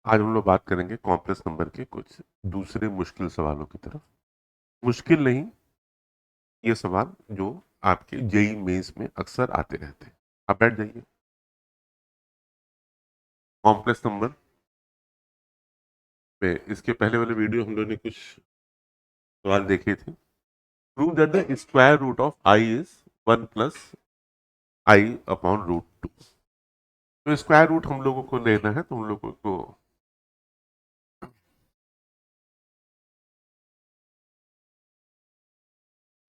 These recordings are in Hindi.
आज हम लोग बात करेंगे कॉम्प्लेक्स नंबर के कुछ दूसरे मुश्किल सवालों की तरफ। मुश्किल नहीं, ये सवाल जो आपके जेई मेंस में अक्सर आते रहते हैं। आप बैठ जाइए। कॉम्प्लेक्स नंबर पे इसके पहले वाले वीडियो हम लोगों ने कुछ सवाल देखे थे। Prove that the square root of i is 1 + i/√2। तो स्क्वायर रूट हम लोगों को लेना है, तो हम लोगों को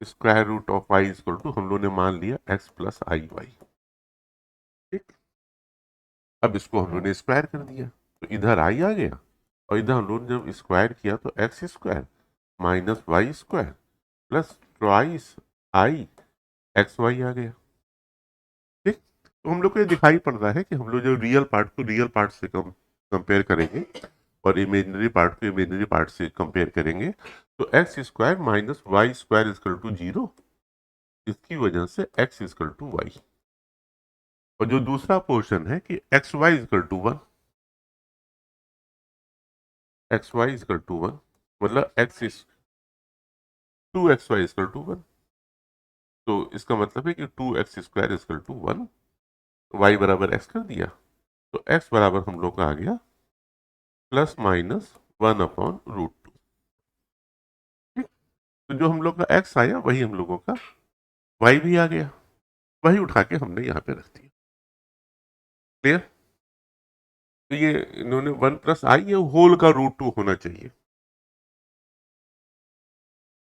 square root of i equal to हम लोगों ने मान लिया x + i y। ठीक, अब इसको हम लोगों ने स्क्वायर कर दिया, तो इधर आई आ गया और इधर हम लोगों ने जब स्क्वायर किया तो x² - y² प्लस ट्वाइस आई XY आ गया। ठीक, तो हम लोग को ये दिखाई पड़ रहा है कि हम लोग जो रियल पार्ट को रियल पार्ट से कंपेयर करेंगे और इमेजिनरी पार्ट को इमेजिनरी पार्ट से कंपेयर करेंगे तो x² - y² = 0। इसकी वजह से x = y। और जो दूसरा पोर्शन है कि xy = 1, xy = 1 मतलब x इज 2xy = 1। तो इसका मतलब है कि 2x² = 1। y बराबर x कर दिया, तो x बराबर हम लोग का आ गया ±1/√2। ठीक, तो जो हम लोग का x आया वही हम लोगों का y भी आ गया, वही उठा के हमने यहाँ पे रख दिया। क्लियर? तो ये इन्होंने 1 + i होल का √2 होना चाहिए।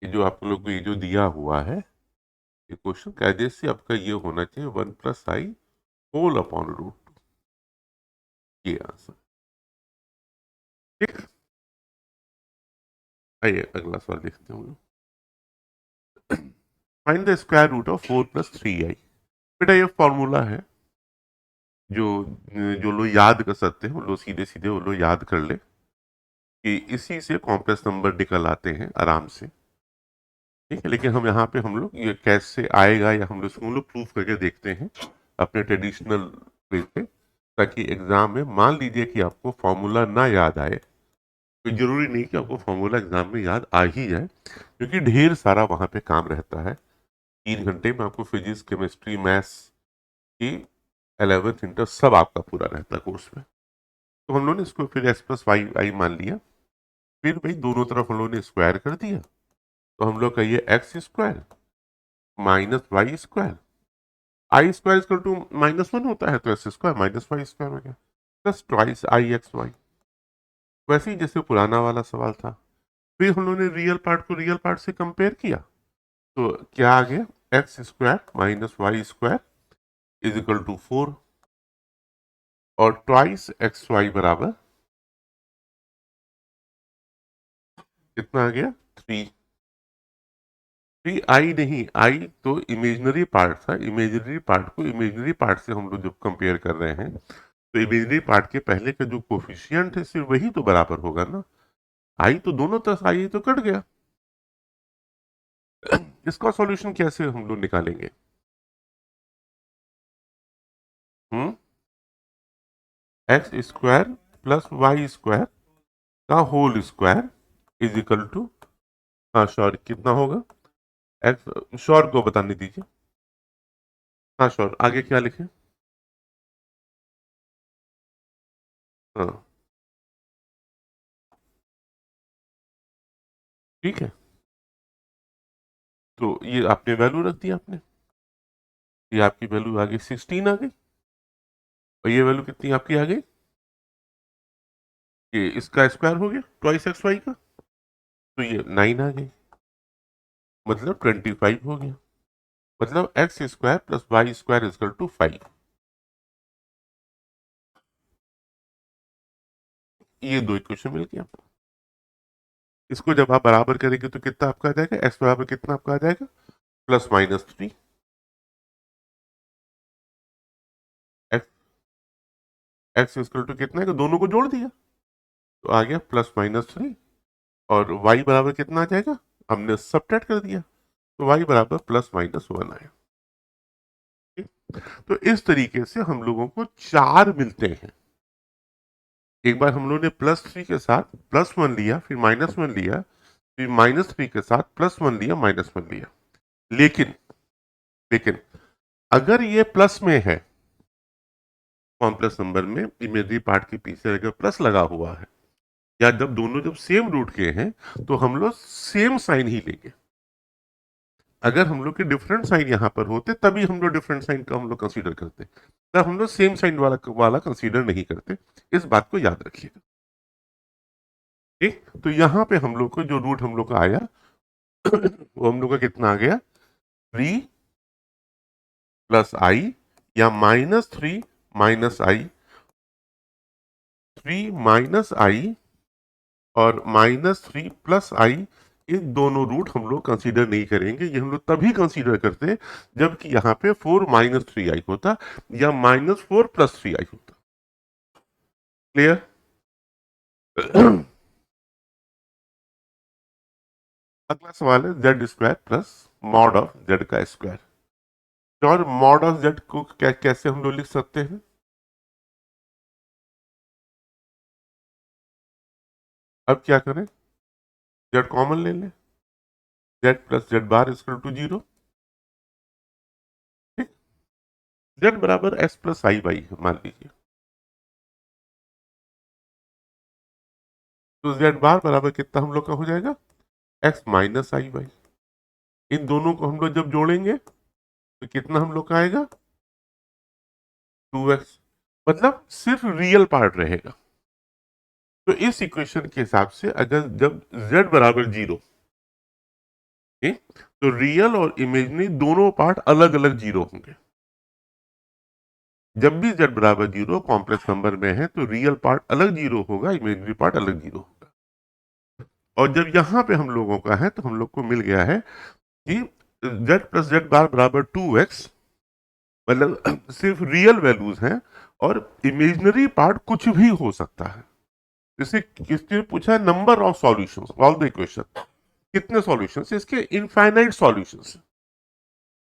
ये जो आप लोग को ये जो दिया हुआ है ये क्वेश्चन कायदे से आपका ये होना चाहिए 1 + i होल/√2। ये आंसर। ठीक, आइए अगला सवाल देखते हैं हम लोग। Find the square root of 4 + 3i। बेटा ये फॉर्मूला है जो जो लोग याद कर सकते हैं वो लोग सीधे सीधे वो लोग याद कर ले कि इसी से कॉम्प्लेक्स नंबर निकल आते हैं आराम से। ठीक है, लेकिन हम लोग ये कैसे आएगा या हम लोग प्रूफ करके देखते हैं अपने ट्रेडिशनल वे पे, ताकि एग्जाम में मान लीजिए कि आपको फॉर्मूला ना याद आए तो जरूरी नहीं कि आपको फॉर्मूला एग्जाम में याद आ ही जाए, क्योंकि ढेर सारा वहाँ पे काम रहता है। 3 घंटे में आपको फिजिक्स केमिस्ट्री मैथ्स की 11th इंटर सब आपका पूरा रहता है कोर्स में। तो हम लोगों ने इसको फिर x + y मान लिया, फिर भाई दोनों तरफ हम लोगों ने स्क्वायर कर दिया, तो हम लोग का ये x² - y², i² = -1 होता है, तो x² - y² हो गया प्लस ट्वाइस आई XY। वैसे ही जैसे पुराना वाला सवाल था, फिर हम लोगों ने रियल पार्ट को रियल पार्ट से कंपेयर किया, तो क्या आ गया x² - y² = 4 और ट्वाइस XY बराबर कितना आ गया 3। 3i नहीं, आई तो इमेजिनरी पार्ट था, इमेजिनरी पार्ट को इमेजिनरी पार्ट से हम लोग जब कंपेयर कर रहे हैं तो इमेजिनरी पार्ट के पहले का जो कोफिशियंट है सिर्फ वही तो बराबर होगा ना। आई तो दोनों तरफ आई तो कट गया। इसका सॉल्यूशन कैसे हम लोग निकालेंगे? हम्म x² + y² का होल स्क्वायर = हाँ श्योर कितना होगा? एक्स श्योर को बताने दीजिए। हाँ श्योर, आगे क्या लिखे? हाँ ठीक है, तो ये आपने वैल्यू रख दी आपने, ये आपकी वैल्यू आ गई 16 आ गई, और ये वैल्यू कितनी आपकी आ गई? ये इसका स्क्वायर हो गया ट्वाइस XY का, तो ये 9 आ गई, मतलब 25 हो गया, मतलब x² + y² = 5। ये दो इक्वेशन मिल गया। इसको जब आप बराबर करेंगे तो कितना आपका आ जाएगा? x बराबर कितना आपका आ जाएगा? +-3। x कितना है, दोनों को जोड़ दिया तो आ गया +-3, और y बराबर कितना आ जाएगा? हमने सब्ट्रैक्ट कर दिया तो y बराबर +-1 आया। ठीक? तो इस तरीके से हम लोगों को 4 मिलते हैं। एक बार हम लोग ने +3 के साथ +1 लिया, फिर -1 लिया, फिर -3 के साथ +1 लिया, -1 लिया। लेकिन लेकिन अगर ये प्लस में है, कॉम्प्लेक्स नंबर में इमेजरी पार्ट के पीछे अगर प्लस लगा हुआ है, या जब सेम रूट के हैं, तो हम लोग सेम साइन ही लेंगे। अगर हम लोग के डिफरेंट साइन यहाँ पर होते, तभी हम लोग डिफरेंट साइन का हम लोग कंसीडर करते, तब हम लोग सेम साइन वाला कंसीडर नहीं करते। इस बात को याद रखिएगा। ठीक, तो यहाँ पे हम लोग को जो रूट हम लोग का आया वो हम लोग का कितना आ गया, 3 + i, या -3 -i, 3 - i और -3 + i, इन दोनों रूट हम लोग कंसीडर नहीं करेंगे। ये हम लोग तभी कंसीडर करते जबकि यहाँ पे 4 - 3i होता, या -4 + 3i होता। क्लियर? अगला सवाल है z² plus mod of z का स्क्वायर। और मॉड ऑफ z को कैसे हम लोग लिख सकते हैं? अब क्या करें, z कॉमन ले लें, z + z बार = 0। ठीक, z बराबर s + i बाई मान लीजिए, तो z बार बराबर कितना हम लोग का हो जाएगा, x - i बाई। इन दोनों को हम लोग जब जोड़ेंगे तो कितना हम लोग का आएगा, 2x। मतलब सिर्फ रियल पार्ट रहेगा। तो इस इक्वेशन के हिसाब से अगर जब z बराबर 0, तो रियल और इमेजिनरी दोनों पार्ट अलग अलग 0 होंगे। जब भी z बराबर 0 कॉम्प्लेक्स नंबर में है, तो रियल पार्ट अलग 0 होगा, इमेजिनरी पार्ट अलग 0 होगा। और जब यहां पे हम लोगों का है, तो हम लोग को मिल गया है कि z + z बार बराबर 2x, मतलब सिर्फ रियल वैल्यूज हैं, और इमेजिनरी पार्ट कुछ भी हो सकता है। जैसे किसने पूछा है, number of solutions all the equation, कितने सॉल्यूशंस, इसके infinite solutions.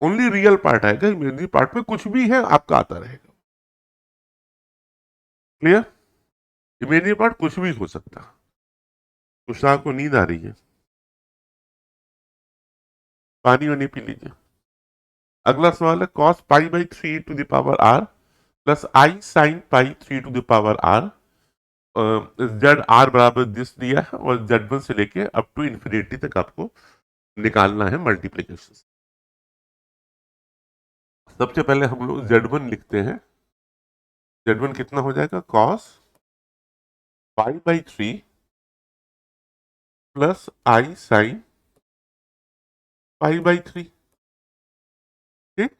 Only real part आएगा, इमेजिनरी पार्ट में कुछ भी है आपका आता रहेगा। क्लियर? इमेजिनरी पार्ट कुछ भी हो सकता है। तुषार को नींद आ रही है, पानी वानी पी लीजिए। अगला सवाल है cos π/3 plus i sin π3 z r बराबर दिस दिया है, और z1 से लेके अप टू इंफिनिटी तक आपको निकालना है मल्टीप्लीकेशन। सबसे पहले हम लोग z1 लिखते हैं। z1 कितना हो जाएगा, cos π/3 प्लस i sin π/3। ठीक,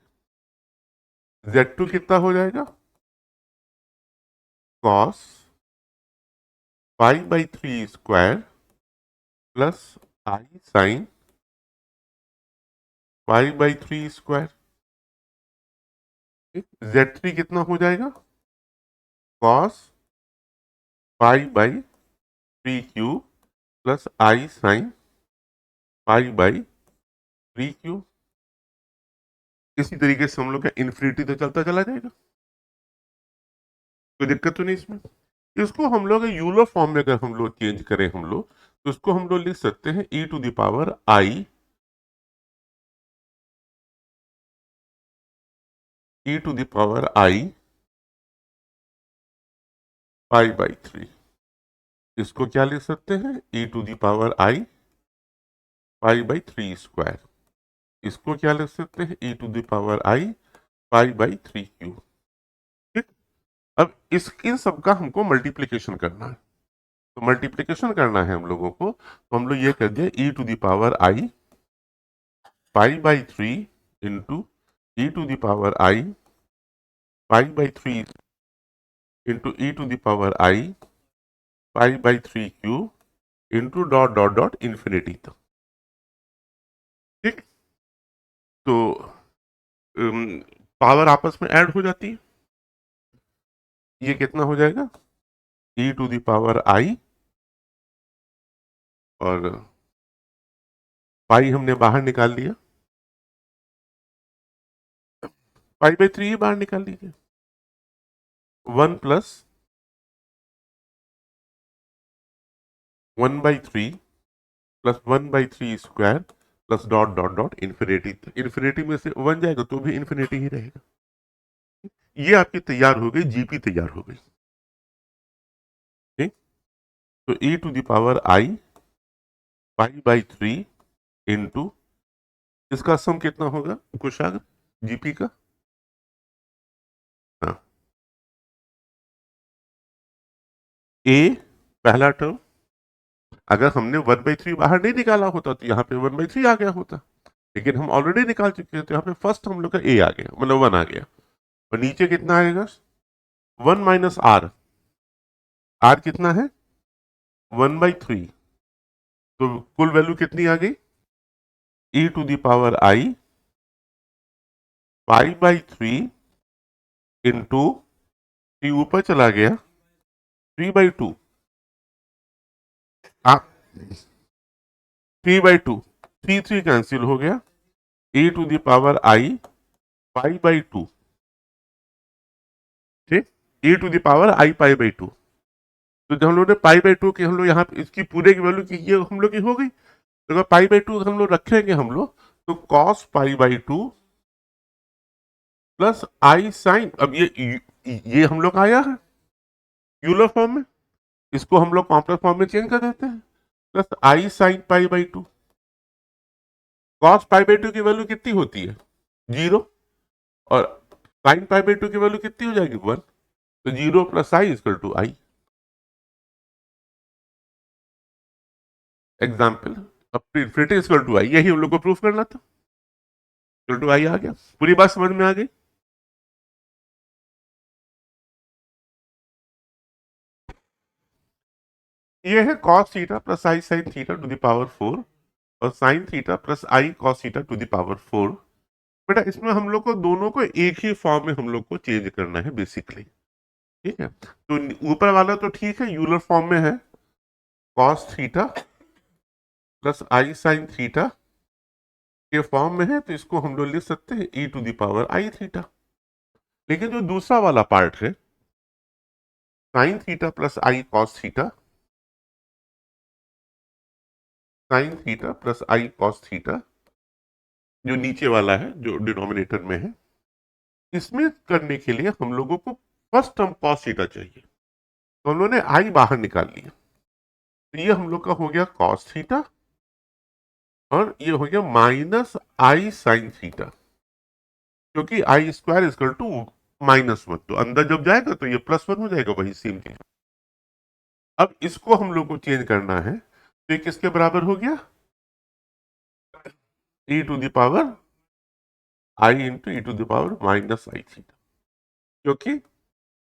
z2 कितना हो जाएगा, cos π/3 square plus i sin π/3 square. z3 कितना हो जाएगा, cos π/3 प्लस i sin π/3। इसी तरीके से हम लोग का इन्फिनिटी तो चलता चला जाएगा, कोई दिक्कत तो नहीं इसमें। इसको हम लोग यूलर फॉर्म में अगर हम लोग चेंज करें हम लोग, तो इसको हम लोग लिख सकते हैं e⁻i π/3। इसको क्या लिख सकते हैं, e⁻i π/3 स्क्वायर। इसको क्या लिख सकते हैं, e⁻i π/3 क्यूब। ठीक, अब इस इन सब का हमको मल्टीप्लीकेशन करना है। तो मल्टीप्लीकेशन करना है हम लोगों को, तो हम लोग ये कर दिया e⁻i π/3 into e⁻i π/3 into e⁻i π/3 cube into dot dot dot infinity तक। ठीक, तो पावर आपस में ऐड हो जाती है। ये कितना हो जाएगा, e⁻i, और पाई हमने बाहर निकाल लिया, π/3 ही बाहर निकाल लीजिए, 1 plus 1/3 plus 1/3 square plus dot dot dot infinity. Infinity में से 1 जाएगा तो भी इन्फिनिटी ही रहेगा। ये आपकी तैयार हो गई, जीपी तैयार हो गई। ठीक, तो e to the power i π/3 into, इसका सम कितना होगा कुशाग्र, जीपी का? हाँ, ए पहला टर्म, अगर हमने 1/3 बाहर नहीं निकाला होता तो यहाँ पे 1/3 आ गया होता, लेकिन हम ऑलरेडी निकाल चुके हैं तो यहाँ पे फर्स्ट हम लोग का ए आ गया, मतलब 1 आ गया। और नीचे कितना आएगा? 1 माइनस आर। आर कितना है? 1/3। तो कुल वैल्यू कितनी आ गई? e to the power i π/3 into, three ऊपर चला गया, 3/2। 3/2, 3 कैंसिल हो गया, e to the power i π/2। ठीक, e to the power i π/2। तो जब हम लोग ने π/2 की हम लोग यहाँ इसकी पूरे की वैल्यू की, ये हम लोग की हो गई। तो अगर π/2 हम लोग रखेंगे हम लोग, तो cos π/2 प्लस आई साइन, अब ये हम लोग आया है यूलर फॉर्म में, इसको हम लोग कॉम्प्लेक्स फॉर्म में चेंज कर देते हैं, प्लस आई साइन π/2। cos π/2 की वैल्यू कितनी होती है? 0। और साइन π/2 की वैल्यू कितनी हो जाएगी? 1। तो 0 plus i equal to i. Example, अब इन्फिनिटी इक्वल टू आई, यही हम लोग को प्रूफ करना था। इक्वल टू आई आ गया, पूरी बात समझ में आ गई। ये है cos theta plus i sine theta to the power 4 और sign theta plus i cos theta to the power 4। बेटा इसमें हम लोग को दोनों को एक ही फॉर्म में हम लोग को चेंज करना है बेसिकली। ठीक है, तो ऊपर वाला तो ठीक है, यूलर फॉर्म में है, cos theta plus i sine theta के फॉर्म में है, तो इसको हम लोग लिख सकते हैं e to the power i theta. लेकिन जो दूसरा वाला पार्ट है, sine theta plus i cos theta, sine theta plus i cos theta, जो नीचे वाला है जो डिनोमिनेटर में है, इसमें करने के लिए हम लोगों को फर्स्ट टर्म cos थीटा चाहिए, तो हम लोगों ने आई बाहर निकाल लिया। तो ये हम लोग का हो गया cos थीटा और ये हो गया माइनस आई साइन थीटा, क्योंकि आई स्क्वायर इक्वल टू -1, तो अंदर जब जाएगा तो ये +1 हो जाएगा, वही सेम चीज। अब इसको हम लोग को चेंज करना है, तो ये किसके बराबर हो गया? e to the power i into e to the power minus i theta, क्योंकि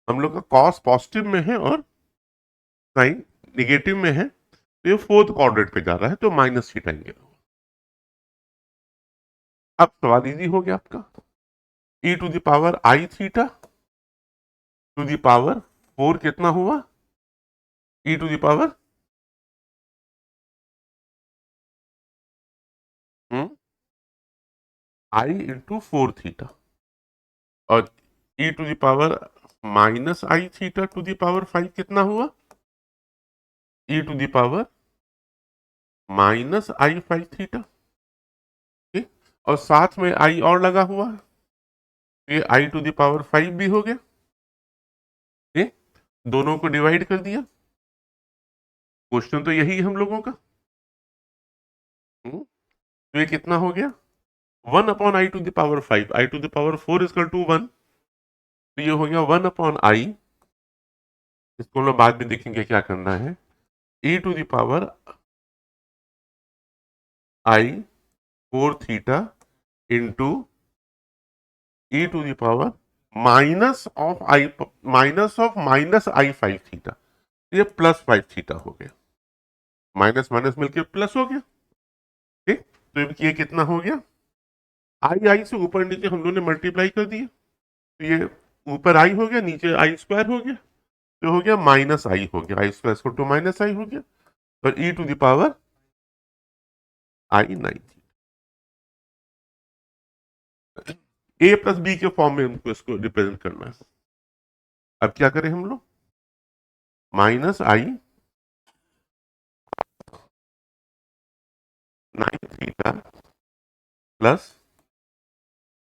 हम लोग का कॉस पॉजिटिव में है और साइन निगेटिव में है, तो ये फोर्थ क्वाड्रेंट पे जा रहा है, तो माइनस थीटा आएंगे। अब सवाल इजी हो गया आपका, e to the power i theta to the power 4 कितना हुआ? e to the power i into 4 theta, और e to the power minus i theta to the power 5 कितना हुआ? e to the power minus i 5 theta. ठीक, और साथ में आई और लगा हुआ है, ये आई टू द पावर 5 भी हो गया। ठीक, दोनों को डिवाइड कर दिया। क्वेश्चन तो यही है हम लोगों का। तो ये कितना हो गया? 1 upon i to the power 5, i to the power 4 equal to 1, तो ये हो गया 1 अपॉन आई, इसको हम लोग बाद में देखेंगे क्या करना है, e to the power i 4 theta into e to the power minus of i, minus of minus i 5 theta, ये +5 थीटा हो गया, माइनस माइनस मिलके प्लस हो गया। ठीक, तो ये कितना हो गया? आई आई से ऊपर नीचे हम लोगों ने मल्टीप्लाई कर दिया, तो ये ऊपर आई हो गया, नीचे आई स्क्वायर हो गया, तो हो गया माइनस आई हो गया, i square to minus i हो गया, और e to the power i 9। A plus b के फॉर्म में हमको इसको रिप्रेजेंट करना है। अब क्या करें हम लोग? Minus I nine theta plus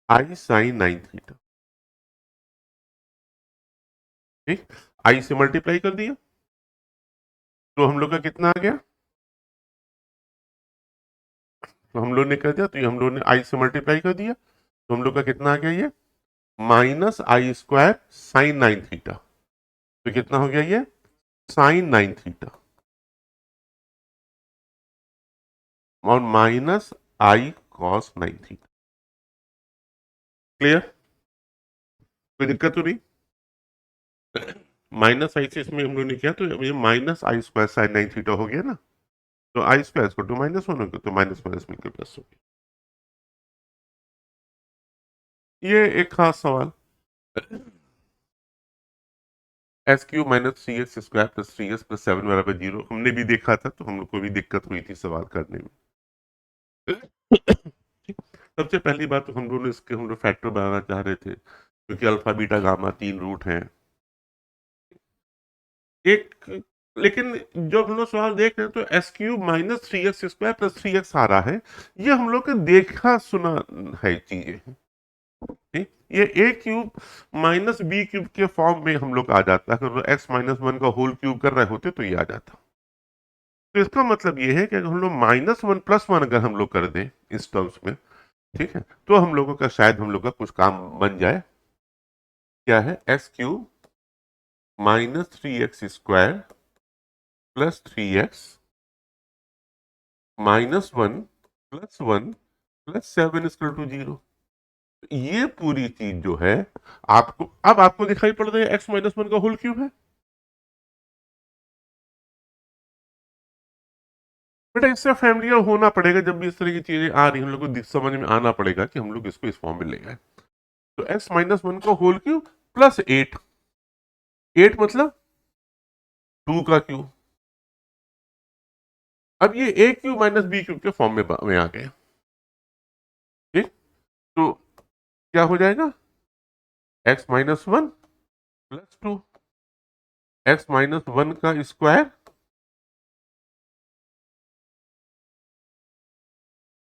i sine nine theta. ठीक, आई से मल्टीप्लाई कर दिया तो हम लोग का कितना आ गया, तो हम लोग ने कर दिया, तो ये हम लोग ने आई से मल्टीप्लाई कर दिया तो हम लोग का कितना आ गया ये minus i square sine nine theta. तो कितना हो गया ये साइन नाइन थीटा और minus I cos nine theta. Clear, कोई दिक्कत तो नहीं। माइनस आई से इसमें हम लोग ने किया तो ये minus i square sine nine theta हो गया ना, तो आई स्क्वायर इसको टू माइनस वन हो गया, तो माइनस माइनस मिलकर प्लस हो गया। ये एक खास सवाल, S Q minus three x square plus three x plus seven बराबर जीरो हमने भी देखा था, तो हम लोग को भी दिक्कत हुई थी सवाल करने में। सबसे पहली बात तो हम लोग ने इसके हम लोग फैक्टर बनाना चाह रहे थे, क्योंकि अल्फा बीटा गामा तीन रूट हैं एक, लेकिन जब हम लोग सवाल देख रहे हैं तो s cube minus three x square plus three x आ रहा है, ये हम लोग के देखा सुना है चीजें। ठीक? ये a cube minus b cube के फॉर्म में हम लोग आ जाता है, अगर एक्स माइनस वन का होल क्यूब कर रहे होते तो ये आ जाता। तो इसका मतलब ये है कि अगर हम लोग माइनस वन प्लस वन अगर हम लोग कर दें इस टर्म्स में, ठीक है, तो हम लोगों का शायद हम लोग का कुछ काम बन जाए। क्या है, s cube minus three x square plus three x minus one plus seven equal to zero. ये पूरी चीज जो है आपको अब आपको दिखाई पड़ रहा है एक्स माइनस वन का होल क्यूब है। बेटा इससे फैमिलियर होना पड़ेगा, जब भी इस तरह की चीजें आ रही हैं हम लोग को समझ में आना पड़ेगा कि हम लोग इसको इस फॉर्म में ले गए। तो एक्स माइनस वन का whole cube plus eight, eight मतलब टू का क्यूब। अब ये a cube minus b cube के फॉर्म में आ गए। ठीक, तो क्या हो जाएगा, x minus one plus two, x minus one का square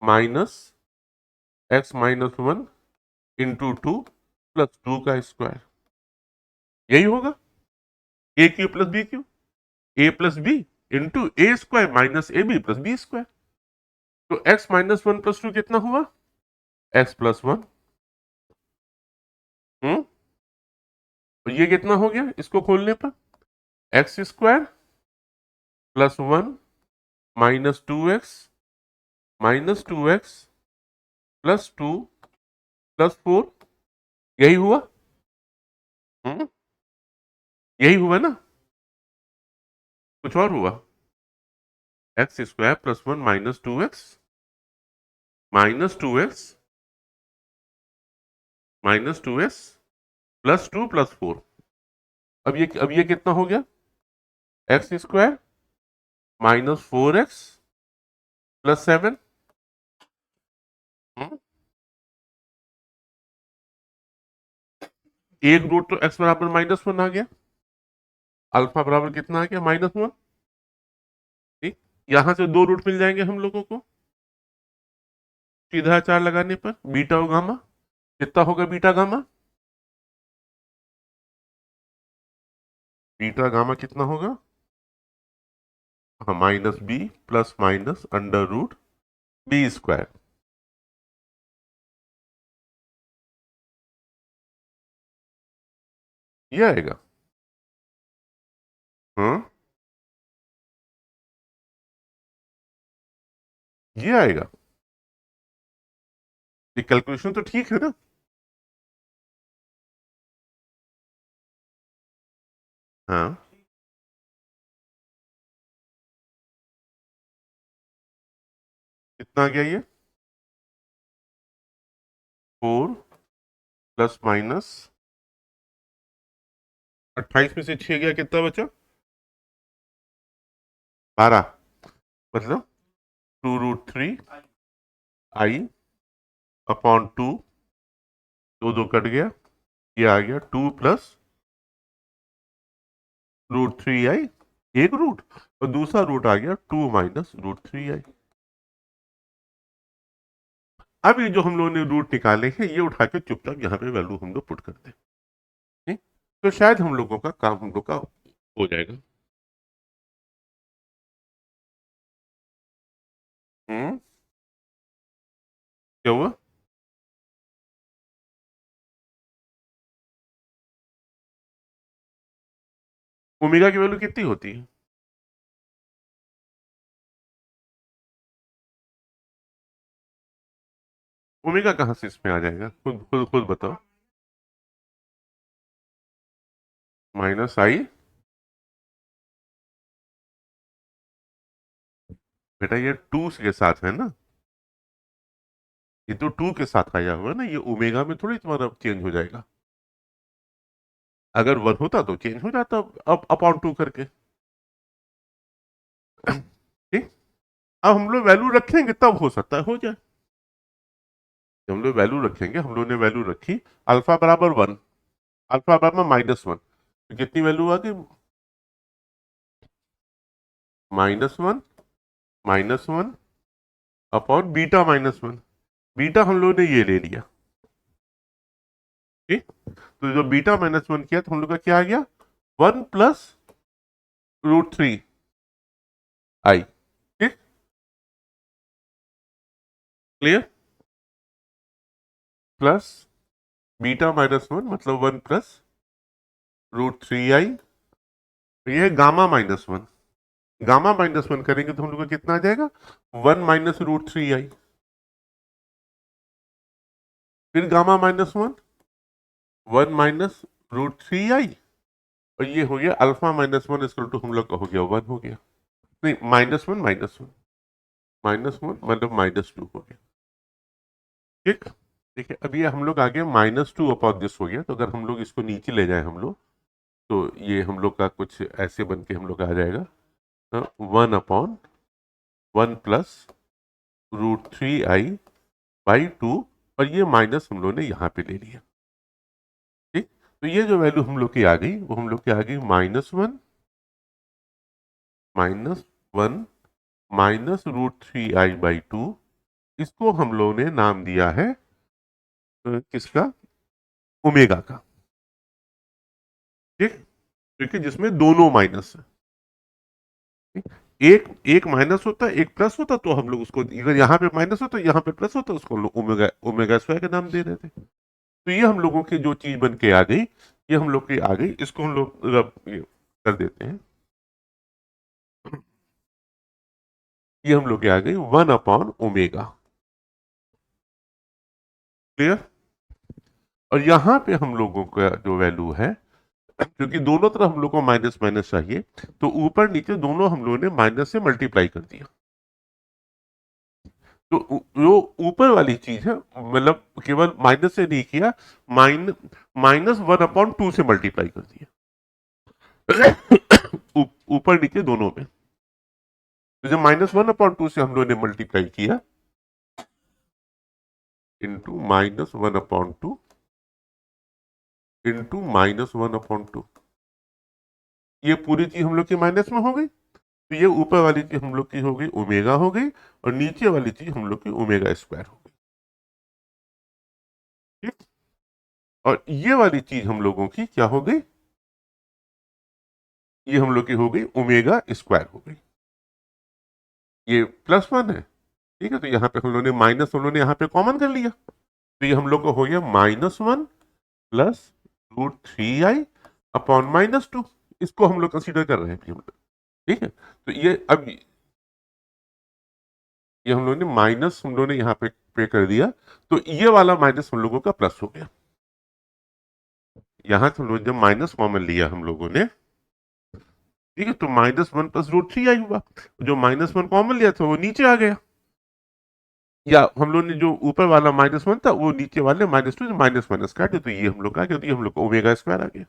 minus x minus one into two plus two का स्क्वायर, यही होगा a q plus b q, a plus b into a square minus a B plus b square. तो x minus one plus two कितना हुआ, एक्स प्लस वन। तो ये कितना हो गया इसको खोलने पर, x square plus one minus two x plus two plus four, यही हुआ। हम्म, यही हुआ ना, कुछ और हुआ, x square plus one minus two x plus two plus four. अब ये कितना हो गया, x square minus four x plus seven. एक रूट तो एक्स बराबर माइनस वन आ गया, अल्फा बराबर कितना आ गया माइनस वन। ठीक, यहां से दो रूट मिल जाएंगे हम लोगों को सीधा चार लगाने पर, बीटा और गामा कितना होगा, बीटा गामा कितना होगा, हाँ minus b plus minus under root b square. ये आएगा, हाँ ये आएगा, ये कैलकुलेशन तो ठीक है ना। हाँ, कितना आ गया ये, फोर प्लस माइनस 28 में से 6 गया, कितना बचा, 12, मतलब two root three i upon two, दो दो कट गया, ये आ गया two plus root three i, एक रूट और दूसरा रूट आ गया two minus root three i. अब ये जो हम लोगों ने रूट निकाले हैं ये उठा के चुपचाप यहाँ पे वैल्यू हम लोग पुट करते हैं, ठीक? तो शायद हम लोगों का काम हम लोग का हो जाएगा। हम्म, क्या हुआ? ओमेगा की वैल्यू कितनी होती है? ओमेगा कहाँ से इसमें आ जाएगा, खुद खुद खुद बताओ। माइनस आई। बेटा ये टू के साथ है ना, ये तो टू के साथ आया हुआ है ना, ये ओमेगा में थोड़ी तुम्हारा चेंज हो जाएगा। अगर वन होता तो चेंज हो जाता, अब अपॉन टू करके। ठीक। अब हम लोग वैल्यू रखेंगे तब हो सकता है हो जाए। जब हम लोग वैल्यू रखेंगे, हम लोग ने वैल्यू रखी अल्फा बराबर वन, अल्फा बराबर माइनस वन, तो कितनी वैल्यू आ गई? Minus one, minus one upon beta minus one. Beta हम लोग ने ये ले लिया, ठीक। तो जो बीटा माइनस वन किया तो हम लोग का क्या आ गया? One plus root three i. ठीक, clear? Plus beta minus one मतलब one plus root three i, ये है gamma minus one. Gamma minus one करेंगे तो हम लोग का कितना आ जाएगा? One minus root three i, फिर gamma minus one, one minus root three i, और ये हो गया alpha minus one equal to हम लोग का हो गया वन हो गया। नहीं, minus one minus one, minus one मतलब माइनस टू हो गया। ठीक, देखिए अब ये हम लोग आगे माइनस टू अपॉन दिस हो गया, तो अगर हम लोग इसको नीचे ले जाए हम लोग, तो ये हम लोग का कुछ ऐसे बन के हम लोग का आ जाएगा one upon one plus root three i by two, और ये माइनस हम लोग ने यहाँ पे ले लिया। ठीक, तो ये जो वैल्यू हम लोग की आ गई वो हम लोग की आ गई minus one, minus one minus root three i by two. इसको हम लोग ने नाम दिया है किसका? ओमेगा का। ठीक, क्योंकि जिसमें दोनों माइनस है। ठीक? एक एक माइनस होता है एक प्लस होता, तो हम लोग उसको अगर यहाँ पे माइनस होता यहाँ पे प्लस होता, उसको हम लोग ओमेगा ओमेगा स्क्वायर का नाम दे देते। तो ये हम लोगों की जो चीज बन के आ गई, ये हम लोग की आ गई, इसको हम लोग ये कर देते हैं, ये हम लोग की आ गई वन अपॉन ओमेगा। क्लियर? और यहाँ पे हम लोगों का जो वैल्यू है, क्योंकि दोनों तरफ हम लोग को माइनस माइनस चाहिए, तो ऊपर नीचे दोनों हम लोगों ने माइनस से मल्टीप्लाई कर दिया। तो जो ऊपर वाली चीज है, मतलब केवल माइनस से नहीं किया, माइनस वन अपॉन टू से मल्टीप्लाई कर दिया। ऊपर नीचे दोनों में। तो जब माइनस वन अपॉन टू से हम लोगों ने मल्टीप्लाई किया into minus one upon two into minus one upon two, ये पूरी चीज हम लोग की माइनस में हो गई। तो ये ऊपर वाली चीज हम लोग की हो गई ओमेगा हो गई, और नीचे वाली चीज हम लोग की ओमेगा स्क्वायर हो गई। ठीक, और ये वाली चीज हम लोगों की क्या हो गई? ये हम लोग की हो गई ओमेगा स्क्वायर हो गई। ये प्लस वन है, ठीक है, तो यहाँ पे हम लोगों ने माइनस हम लोगों ने यहाँ पे कॉमन कर लिया, तो ये हम लोग को हो गया minus one plus root three i upon minus two. इसको हम लोग कंसीडर कर रहे हैं हम लोग। ठीक है, तो ये अब ये हम लोगों ने माइनस हम लोगों ने यहाँ पे कर दिया, तो ये वाला माइनस हम लोगों का प्लस हो गया। यहाँ से हम लोग जब माइनस कॉमन लिया हम लोगों ने, ठीक है, तो minus one plus root three i हुआ। जो माइनस वन कॉमन लिया था वो नीचे आ गया, या हम लोग ने जो ऊपर वाला माइनस वन था वो नीचे वाले माइनस टू माइनस माइनस काटे, तो ये हम लोग का आ गया, तो ये हम लोग का ओमेगा स्क्वायर आ गया।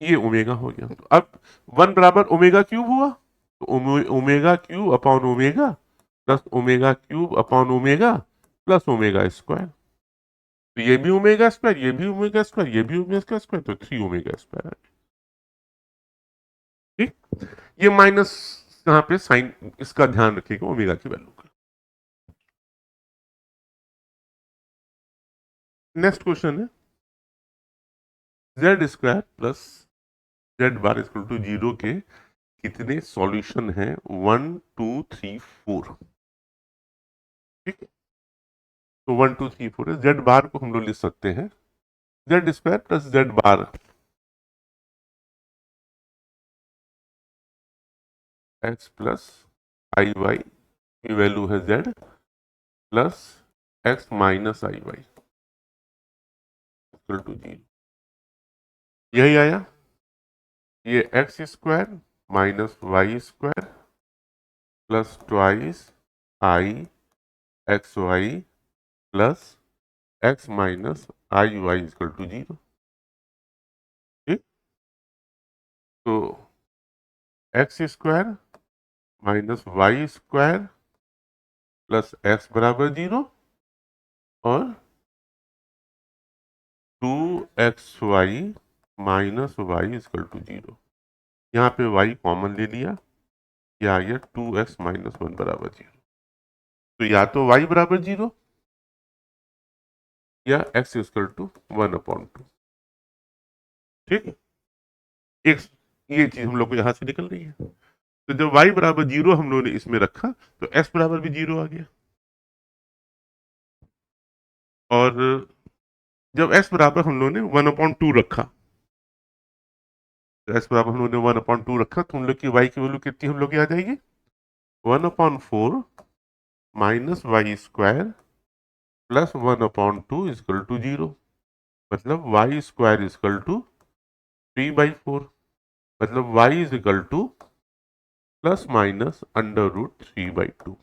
ये ओमेगा हो गया। तो अब वन बराबर ओमेगा क्यूब हुआ, तो omega cube upon omega plus omega cube upon omega plus omega square. तो ये भी ओमेगा स्क्वायर, ये भी ओमेगा स्क्वायर, ये भी ओमेगा स्क्वायर, तो थ्री ओमेगा स्क्वायर। ठीक, ये माइनस यहाँ पे साइन, इसका ध्यान रखिएगा ओमेगा की वैल्यू का। नेक्स्ट क्वेश्चन है z square plus z bar equal to 0 के कितने सॉल्यूशन हैं 1 2 3 4। ठीक है, तो 1 2 3 4 है। जेड बार को हम लोग लिख सकते हैं z square plus z bar x plus i y की वैल्यू है z plus x minus i y equal to 0। यही आया, ये x square minus y square plus twice i x y plus x minus i y equal to 0। ठीक, तो x square minus y square plus x बराबर 0 और 2xy minus Y equal to 0। यहाँ पे y कॉमन ले लिया, यह आ गया 2x माइनस 1 बराबर 0। तो या तो y बराबर 0 या x इक्वल टू 1/2। ठीक है, एक ये चीज हम लोग को यहाँ से निकल रही है। तो जब y बराबर 0 हम लोगों ने इसमें रखा तो x बराबर भी 0 आ गया, और जब x बराबर हम लोगों ने 1/2 रखा, तो x बराबर हम लोगों ने 1/2 रखा तो हम लोग की y की वैल्यू कितनी हम लोग की आ जाएगी 1/4 minus y square plus 1/2 equal to 0। मतलब वाई स्क्वायर इक्वल टू 3/4। मतलब y is equal to plus minus √3/2।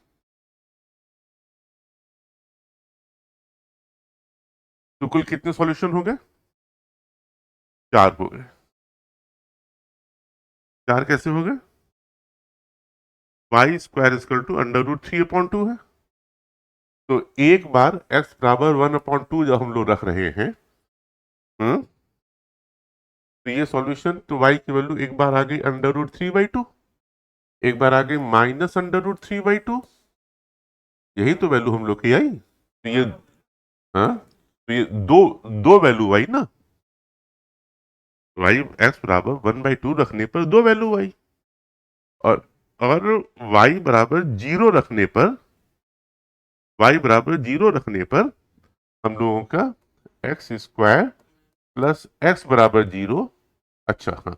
तो कुल कितने सॉल्यूशन हो गए 4 हो गए। 4 कैसे हो गए, वाई स्क्वायर इक्वल टू √3/2 है। तो एक बार x बराबर 1/2 जब हम लोग रख रहे हैं, तो ये सॉल्यूशन, तो y की वैल्यू एक बार आ गई √3/2, एक बार आ गई माइनस √3/2। यही तो वैल्यू हम लोग की आई। तो ये, हाँ, तो ये दो दो वैल्यू आई ना, वाई एक्स बराबर 1/2 रखने पर दो वैल्यू आई, और और y बराबर 0 रखने पर, y बराबर 0 रखने पर हम लोगों का एक्स स्क्वायर प्लस एक्स बराबर 0। अच्छा हाँ,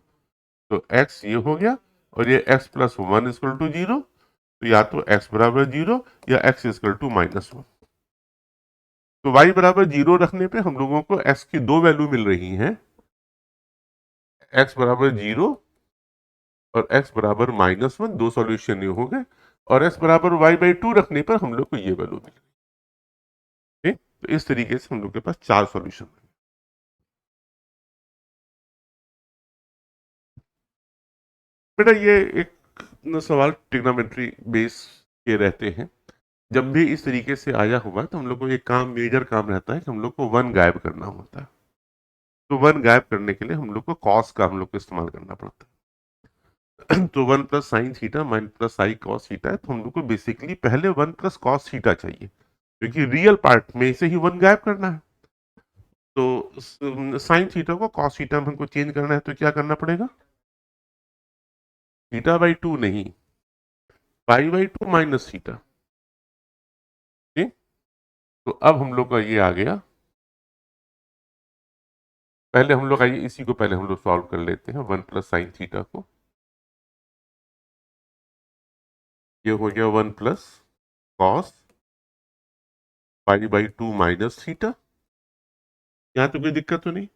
तो x ये हो गया, और ये x प्लस 1 इक्वल टू 0। तो या तो x बराबर 0 या x इक्वल टू -1। तो y बराबर 0 रखने पे हम लोगों को x की दो वैल्यू मिल रही हैं, x बराबर 0 और x बराबर -1, दो सॉल्यूशन ये हो गए, और x बराबर y/2 रखने पर हम लोग को ये वैल्यू मिल रही है। तो इस तरीके से हम लोग के पास 4 सॉल्यूशन है। बेटा ये एक सवाल ट्रिग्नोमेट्री बेस के रहते हैं। जब भी इस तरीके से आया हुआ तो हम लोग को एक काम, मेजर काम रहता है कि हम लोग को वन गायब करना होता है। तो वन गायब करने के लिए हम लोग को कॉस का हम लोग को इस्तेमाल करना पड़ता है। तो 1 plus sine theta mine plus i cos theta है, तो हम लोग को बेसिकली पहले 1 प्लस कॉस थीटा चाहिए, क्योंकि रियल पार्ट में से ही वन गायब करना है। तो साइन थीटा को कॉस थीटा में हमको चेंज करना है, तो क्या करना पड़ेगा, θ/2 नहीं, π/2 माइनस थीटा। ठीक, तो अब हम लोग का ये आ गया। पहले हम लोग आइए इसी को पहले हम लोग सॉल्व कर लेते हैं, 1 प्लस साइन थीटा को। ये हो गया 1 प्लस कॉस π/2 माइनस थीटा। यहाँ तो कोई दिक्कत तो नहीं।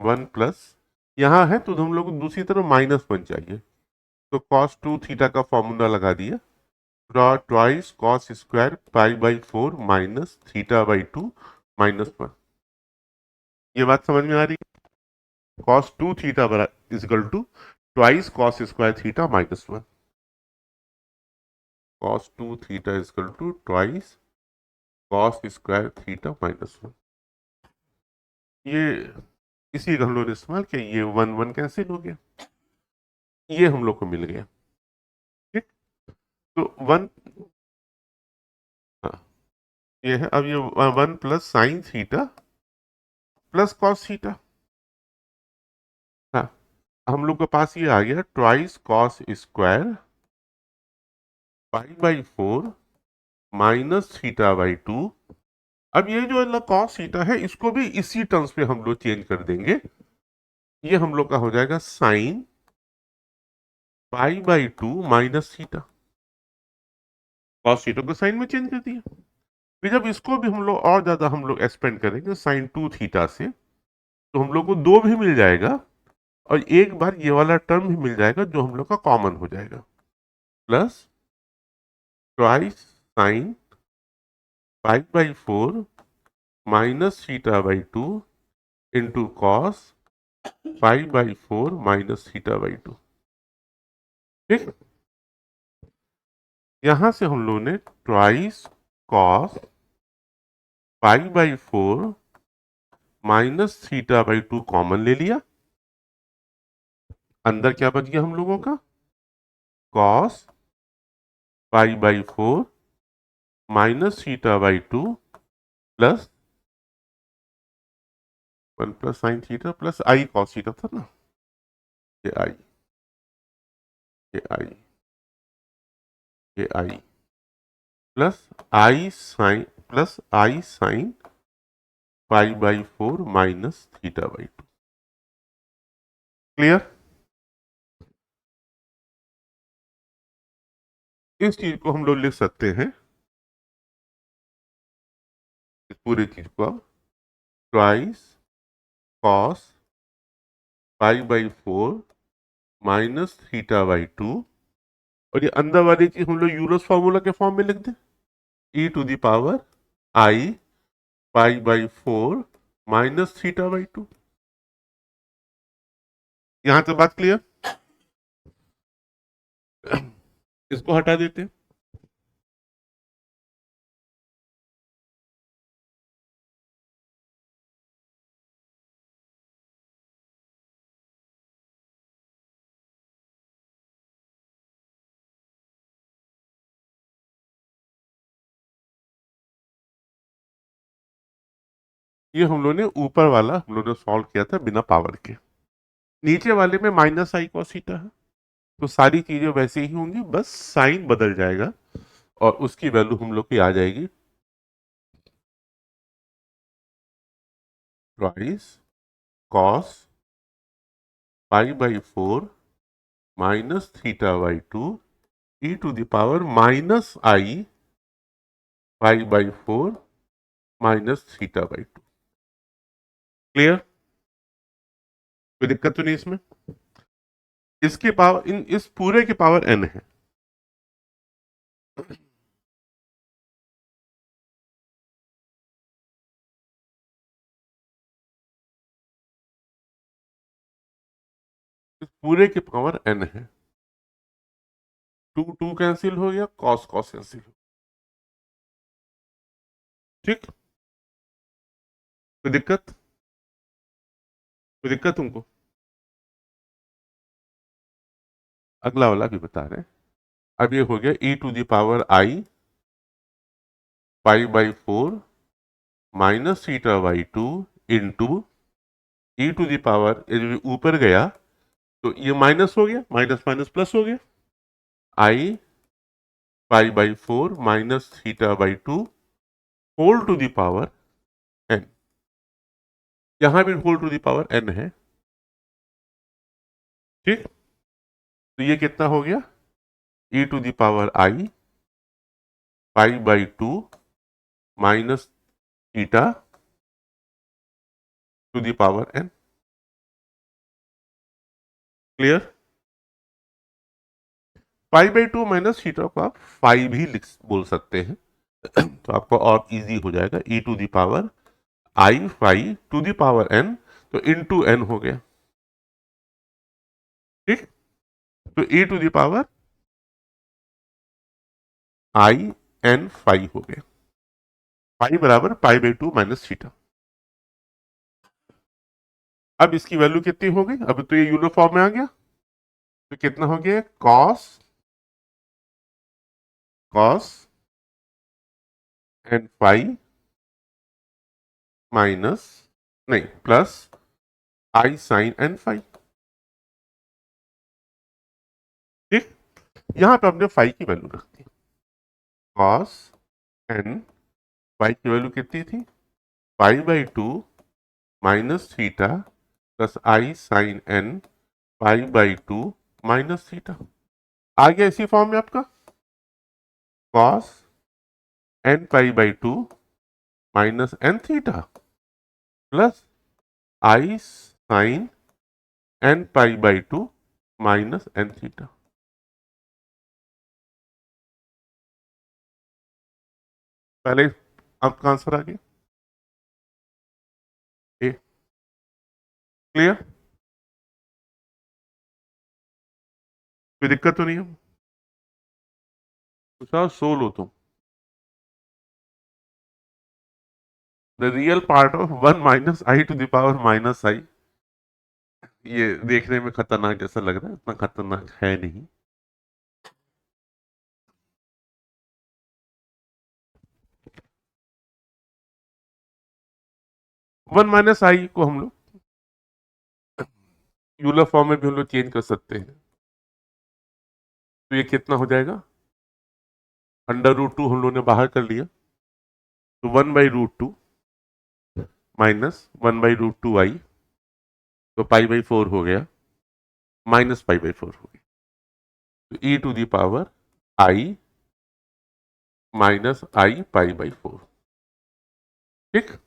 1 प्लस यहाँ है तो हम लोग को दूसरी तरफ -1 चाहिए, तो cos 2 थीटा का फॉर्मूला लगा दिया, ट्वाइस कॉस स्क्वायर π/4 माइनस θ/2 -1। ये बात समझ में आ रही है, cos 2 theta equal to twice cos square theta -1। cos 2 theta equal to twice cos square theta -1। ये इसी का हम लोग ने इस्तेमाल किया, ये 1 1 कैंसिल हो गया, ये हम लोग को मिल गया। ठीक, तो 1, हाँ, ये है, अब ये 1 plus sine theta plus cos theta. हाँ, हम लोग के पास ये आ गया twice cos square π/4 minus theta by 2। अब ये जो वाला कॉस थीटा है इसको भी इसी टर्म्स पे हम लोग चेंज कर देंगे। ये हम लोग का हो जाएगा sine π/2 minus theta. Cos theta को साइन में चेंज कर दिया। फिर जब इसको भी हम लोग और ज्यादा हम लोग एक्सपेंड करेंगे साइन 2 थीटा से, तो हम लोग को 2 भी मिल जाएगा और एक बार ये वाला टर्म भी मिल जाएगा जो हम लोग का कॉमन हो जाएगा, plus twice sine π/4 minus theta by 2 into cos π/4 minus theta by 2। ठीक, यहां से हम लोग ने twice cos π/4 minus theta by 2 common ले लिया। अंदर क्या बच गया हम लोगों का, cos π/4 minus theta by 2 plus 1 plus sine theta plus i cos theta था ना, ये आई, ये आई, ये i plus i sine π/4 minus theta by 2। Clear? इस चीज को हम लोग लिख सकते हैं, इस पूरी चीज को अब twice cos π/4 minus theta by 2, और ये अंदर वाली चीज हम लोग यूलर्स फॉर्मूला के फॉर्म में लिख दें, e to the power i π/4 minus theta by 2। यहां तक बात क्लियर? इसको हटा देते हैं। ये हम लोग ने ऊपर वाला हम लोग ने सॉल्व किया था बिना पावर के, नीचे वाले में माइनस आई कॉस थीटा है, तो सारी चीजें वैसे ही होंगी, बस साइन बदल जाएगा और उसकी वैल्यू हम लोग की आ जाएगी twice cos π/4 minus theta by 2 e to the power minus i π/4 minus theta by 2। Clear? कोई दिक्कत तो नहीं इसमें? इसके पावर इस पूरे के पावर n है। इस पूरे के पावर n है। 2 2 कैंसिल हो गया, कॉस कॉस कैंसिल हो, ठीक। कोई दिक्कत? कोई दिक्कत तुमको? अगला वाला भी बता रहे हैं। अब ये हो गया e to the power i π/4 minus theta by 2 into e to the power, ऊपर गया तो ये माइनस हो गया, माइनस माइनस प्लस हो गया, i π/4 minus theta by 2 whole to the power n। यहां भी whole to the power n है, ठीक। तो ये कितना हो गया, e to the power i π/2 minus theta to the power n। Clear? π/2 minus theta को आप 5 भी बोल सकते हैं, तो आपको और इजी हो जाएगा, e to the power i 5 to the power n, तो इनटू n हो गया, ठीक। तो e to the power i n 5 हो गया, 5 बराबर π/2 माइनस थीटा। अब इसकी वैल्यू कितनी हो गई, अब तो ये यूनिफॉर्म में आ गया, तो कितना हो गया, cos cos n phi minus, नहीं, plus i sine n phi. ठीक, यहां पे हमने फाई की वैल्यू रख दी, कॉस एन, फाई की वैल्यू कितनी थी, pi by two minus theta plus i sine n pi by two minus theta. आ गया इसी फॉर्म में आपका, cos n pi by two minus n theta plus i sine n pi by two minus n theta. पहले आपका आंसर आ गया, ए, क्लियर, कोई दिक्कत तो नहीं है? तो सोल हो तुम, the real part of one minus i to the power minus i. ये देखने में खतरनाक जैसा लग रहा है, इतना खतरनाक है नहीं। वन माइनस आई को हम लोग यूलर फॉर्म में भी हम लोग चेंज कर सकते हैं। तो ये कितना हो जाएगा, अंडर रूट टू हम लोग ने बाहर कर लिया, तो one by root two minus one by root two i, तो पाई बाई फोर हो गया, माइनस पाई बाई फोर हो गया, तो e to the power i minus i pi by four. ठीक,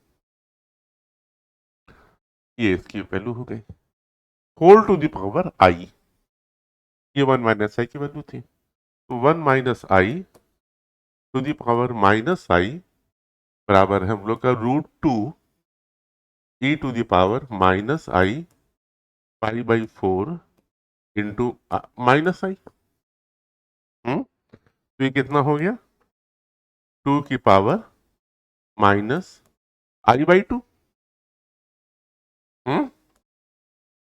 ये इसकी वैल्यू हो गई, whole to the power i, ये वन माइनस आई की वैल्यू थी, तो one minus i to the power minus i बराबर है हम लोग का root two e to the power minus i pi by four into minus i. तो ये कितना हो गया, टू की power minus i by to.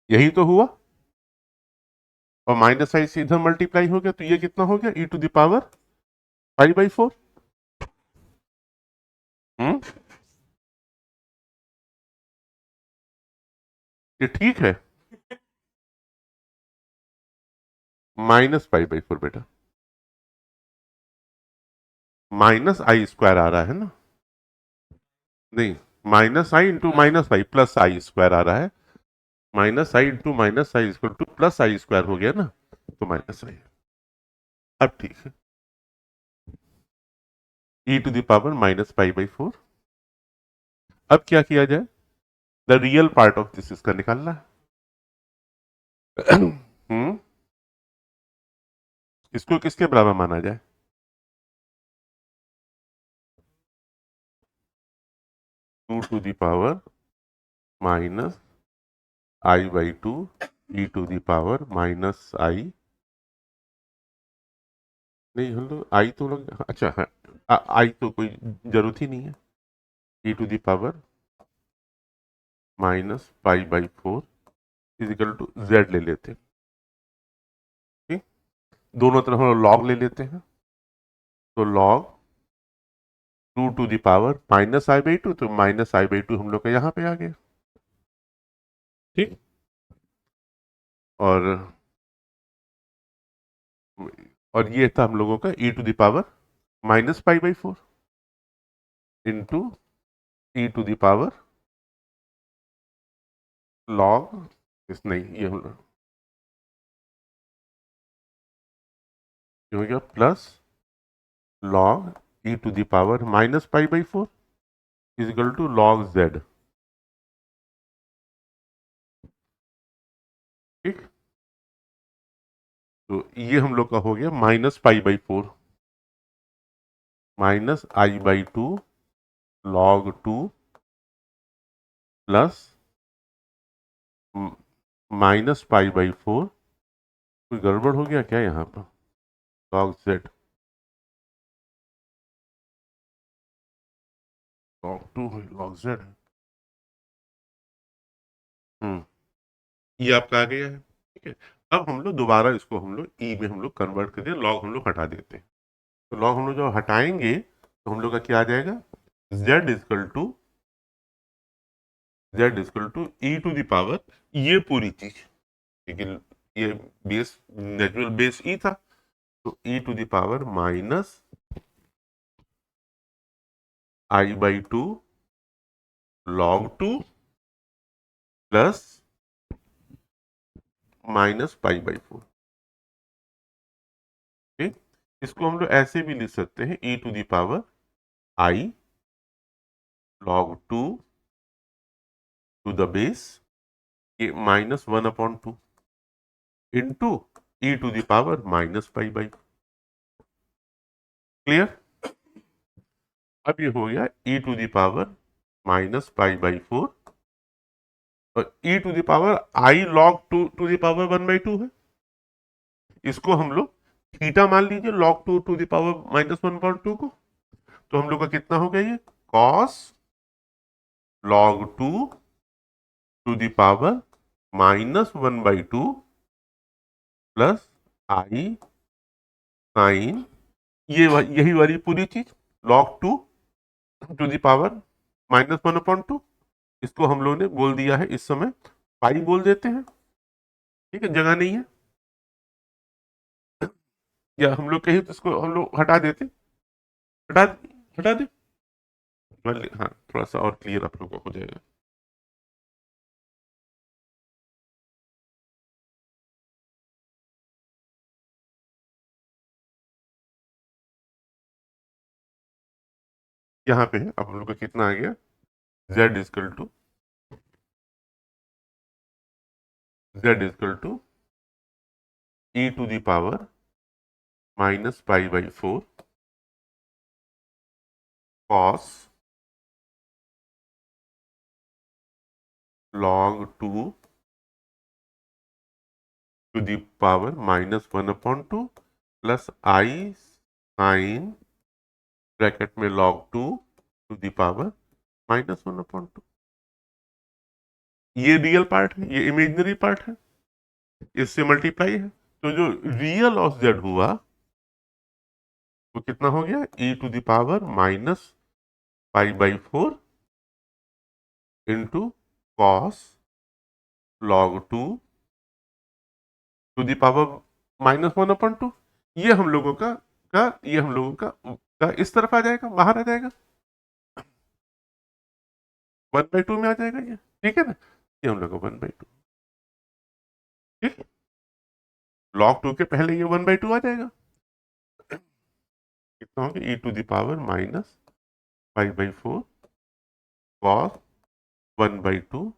यही तो हुआ, और माइनस आई से इधर मल्टीप्लाई हो गया, तो ये कितना हो गया, e to the power pi by four. ये ठीक है, माइनस पाई बाई फोर बेटा, माइनस आई स्क्वायर आ रहा है ना, नहीं, minus i into minus i plus i square आ रहा है, minus i into minus i square two plus i square हो गया ना, तो माइनस आई, अब ठीक है, e to the power minus pi by four. अब क्या किया जाए, the real part of this इसका निकालना है। इसको किसके बराबर माना जाए, two to the power minus i by two e to the power minus i, नहीं हम लोग आई तो लोग, अच्छा है, आई तो कोई जरूरत ही नहीं है, e to the power minus pi by four equal to z ले लेते हैं। ठीक, दोनों तरफ हम लॉग ले लेते हैं, तो log two to the power minus i by two, तो माइनस आई बाई टू हम लोग का यहाँ पे आ गया। ठीक, और ये था हम लोगों का e to the power minus pi by four into e to the power log, इस नहीं ये हो गया plus log e to the power minus pi by four is equal to log z. ठीक, तो ये हम लोग का हो गया minus pi by four minus i by two log two plus minus pi by four, कोई गड़बड़ हो गया क्या यहाँ पर, log Z, log to log Z. ये आपका आ गया है। ठीक है, अब हम लोग दोबारा इसको हम लोग ई में हम लोग कन्वर्ट कर दिए, लॉग हम लोग हटा देते हैं, तो लॉग हम लोग जब हटाएंगे तो हम लोग का क्या आ जाएगा, z equal to e to the power, ये पूरी चीज, लेकिन ये बेस नेचुरल बेस ई था, तो e to the power minus i by two log two plus minus pi by four. ठीक, इसको हम लोग ऐसे भी लिख सकते हैं, e to the power i log to the base, ये minus one upon two into e to the power minus pi by. Clear? अब ये हो गया e to the power minus pi by four, और e to the power i log to the power one by two है, इसको हम लोग थीटा मान लीजिए, log to the power minus one point two को, तो हम लोग का कितना हो गया ये cos log to the power minus one by two plus i sine, यही वाली पूरी चीज log to the power minus one upon two, इसको हम लोग ने बोल दिया है इस समय पाई बोल देते हैं। ठीक है, जगह नहीं है, या हम लोग कहीं तो इसको हम लोग हटा देते, हटा हटा दे, हाँ थोड़ा सा और क्लियर आप लोगों को हो जाएगा। यहाँ पे है, अब हम लोग का कितना आ गया, z equal to e to the power minus pi by four cos log to the power minus one upon two plus i sine bracket में log to the power minus one upon two. ये रियल पार्ट है, ये इमेजिनरी पार्ट है, इससे मल्टीप्लाई है, तो जो रियल ऑफ z हुआ वो कितना हो गया, e to the power minus pi by four into cos log to the power minus one upon two. ये हम लोगों ये हम लोगों का इस तरफ आ जाएगा, बाहर आ जाएगा, वन बाई टू में आ जाएगा ये। ठीक है ना, ये हम लोग का वन बाई टू, ठीक, लॉग टू के पहले ये वन बाई टू आ जाएगा, कितना हो गया, e to the power minus pi by four cos one by two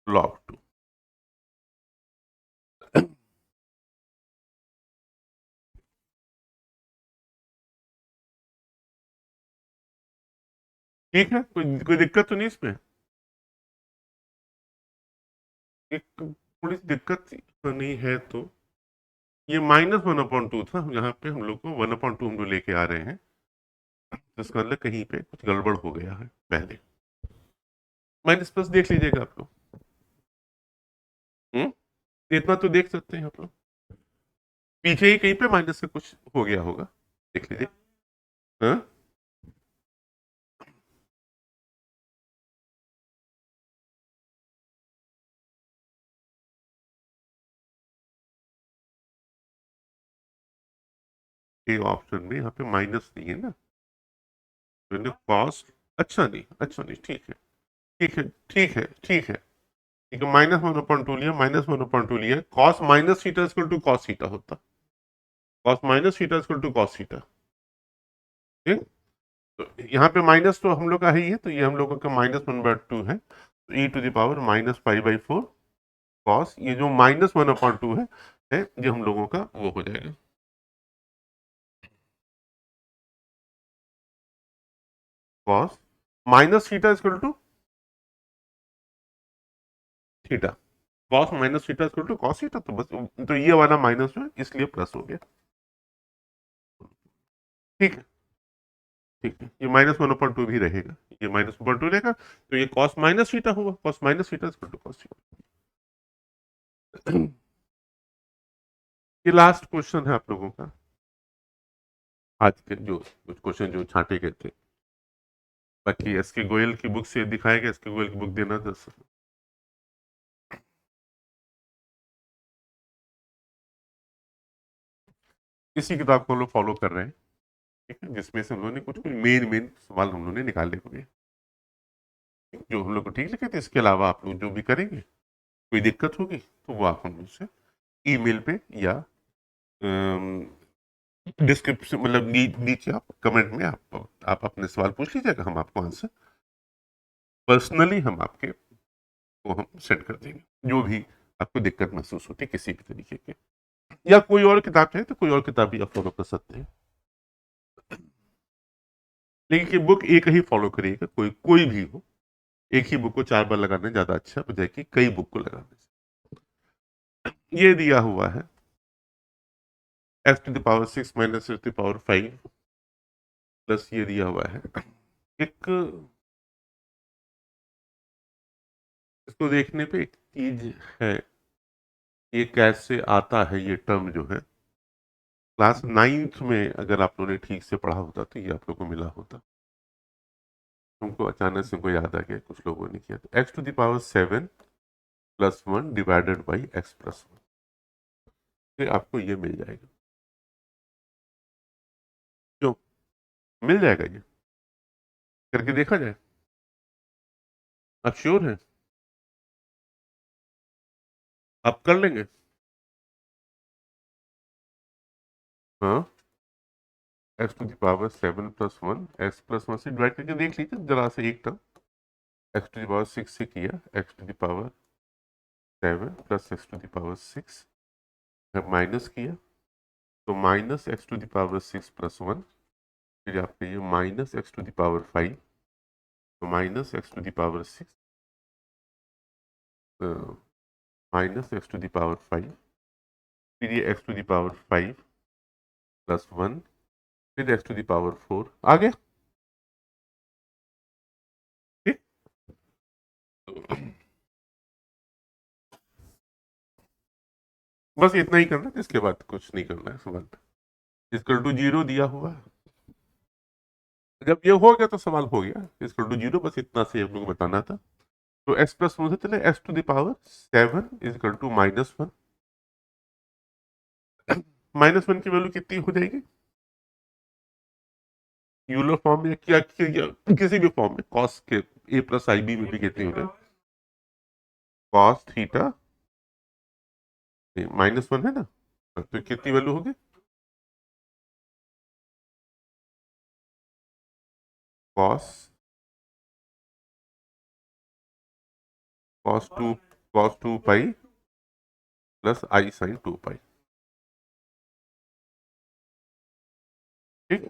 log two. ठीक है, कोई दिक्कत तो नहीं इसमें, एक थोड़ी सी दिक्कत नहीं है तो, ये माइनस वन अपॉइंट टू था, यहाँ पे हम लोग को वन अपॉइंट टू हम लोग लेके आ रहे हैं, तो इसका मतलब कहीं पे कुछ गड़बड़ हो गया है पहले, माइनस प्लस देख लीजिएगा आप लोग। इतना तो देख सकते हैं आप लोग, पीछे ही कहीं पे माइनस से कुछ हो गया होगा, देख लीजिए। हाँ, ये ऑप्शन में यहाँ पे माइनस नहीं है ना, तो कॉस्ट, अच्छा नहीं, ठीक है, ठीक है, ठीक है, ठीक है, ठीक है, माइनस वन अपॉइंट टू लिया, माइनस वन अपॉइंट टू लिया, cos minus theta equal to cos theta होता, cos minus theta equal to cos theta. ठीक, तो यहाँ पे माइनस तो हम लोग का ही है, तो ये हम लोगों का माइनस वन बाई टू है, तो e to the power minus pi by four cos, ये जो माइनस वन अपॉइंट टू है ये हम लोगों का वो हो जाएगा cos minus theta equal to theta, cos minus theta equal to cos theta, तो बस तो ये वाला माइनस जो है इसलिए प्लस हो गया। ठीक है, ठीक है, ये माइनस वन अपॉइंट टू भी रहेगा, ये माइनस वन टू रहेगा, तो ये कॉस माइनस थीटा हुआ, cos minus theta equal to cos theta. ये लास्ट क्वेश्चन है आप लोगों का, आज के जो कुछ क्वेश्चन जो छांटे गए थे। बाकी एस के गोयल की बुक से दिखाएगा, एस के गोयल की बुक देना 10। इसी किताब को हम लोग फॉलो कर रहे हैं, ठीक है, जिसमें से हम लोगों ने कुछ कुछ मेन मेन सवाल हम लोगों ने निकाले हुए, जो हम लोग को ठीक लगे थे। इसके अलावा आप लोग जो भी करेंगे, कोई दिक्कत होगी तो वो आप हम लोग से ईमेल पे या डिस्क्रिप्शन मतलब नीचे आप कमेंट में आप अपने सवाल पूछ लीजिएगा, हम आपको आंसर पर्सनली हम आपके को हम सेंड कर देंगे, जो भी आपको दिक्कत महसूस होती है किसी भी तरीके के। या कोई और किताब चाहे तो कोई और किताब भी आप फॉलो कर सकते हैं, लेकिन ये बुक एक ही फॉलो करिएगा, कोई कोई भी हो। एक ही बुक को 4 बार लगाने ज्यादा अच्छा बजाय कि कई बुक को लगाने से। ये दिया हुआ है x⁻6 - x⁻5 प्लस ये दिया हुआ है एक, इसको देखने पे एक चीज है, ये कैसे आता है, ये टर्म जो है क्लास 9th में अगर आप लोगों ने ठीक से पढ़ा होता तो ये आप लोग को मिला होता। हमको अचानक से कोई याद आ गया, कुछ लोगों ने किया था। x⁻7 + 1 डिवाइडेड बाई x+1, फिर आपको ये मिल जाएगा। क्यों मिल जाएगा? ये करके देखा जाए, आप श्योर हैं? आप कर लेंगे? हाँ, x⁻7 + 1 x+1 से डिवाइड करके देख लीजिए जरा से एक टर्म। x⁻6 से किया, x⁻7 + x⁻6 माइनस किया तो -x⁻6 + 1, फिर आपके ये -x⁻5 तो -x⁻6 -x�5, फिर ये x⁻5 + 1, फिर x⁻4 आ गया, ठीक। बस इतना ही करना है, इसके बाद कुछ नहीं करना है सवाल। इक्वल टू 0 दिया हुआ है, जब ये हो गया तो सवाल हो गया। इक्वल टू 0 बस इतना से हम लोग को बताना था। तो x+1 से चले x⁻7 = -1, -1 की वैल्यू कितनी हो जाएगी? यूलर फॉर्म में क्या किसी भी फॉर्म में कॉस के a+ib में भी कितनी हो जाएगी? कॉस थीटा -1 है ना, तो कितनी वैल्यू होगी? Cos cos 2 pi plus i sin 2 पाई, ठीक।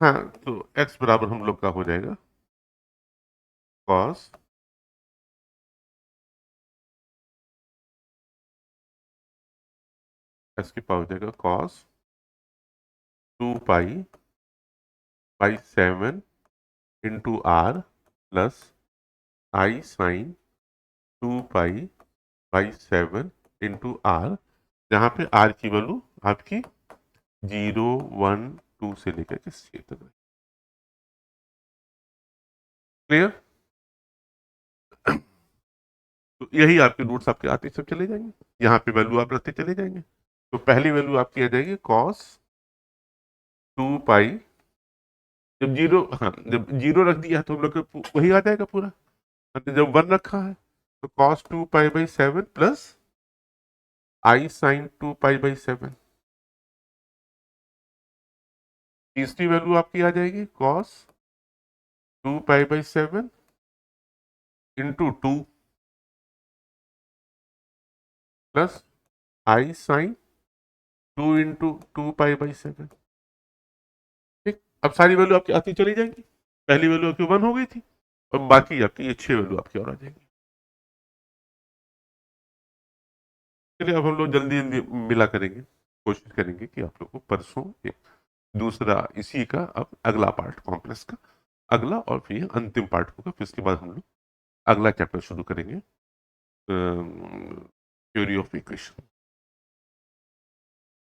हाँ, तो x बराबर हम लोग का हो जाएगा कॉस x की पावर हो जाएगा cos 2 pi by 7 into r plus i sine 2 pi by 7 into r, जहाँ पे r की वैल्यू आपकी 0, 1, 2 से लेकर के 6 तक। क्लियर? तो यही आपके रूट्स आपके आते सब चले जाएंगे, यहाँ पे वैल्यू आप रखते चले जाएंगे। तो पहली वैल्यू आपकी आ जाएगी कॉस 2 पाई, जब जीरो, हाँ जब जीरो रख दिया तो हम लोग को वही आ जाएगा पूरा। जब 1 रखा है तो cos 2 pi by 7 plus i sine 2 pi by 7। तीसरी वैल्यू आपकी आ जाएगी cos 2 pi by 7 into 2 plus i sine 2 into 2 pi by 7, ठीक। अब सारी वैल्यू आपकी आती चली जाएंगी, पहली वैल्यू आपकी 1 हो गई थी और बाकी आपकी ये 6 वैल्यू आपकी और आ जाएंगी। चलिए अब हम लोग जल्दी जल्दी मिला करेंगे, कोशिश करेंगे कि आप लोग को परसों एक दूसरा इसी का अब अगला पार्ट कॉम्प्लेक्स का अगला और फिर अंतिम पार्ट होगा, फिर उसके बाद हम लोग अगला चैप्टर शुरू करेंगे, थ्योरी ऑफ इक्वेशन।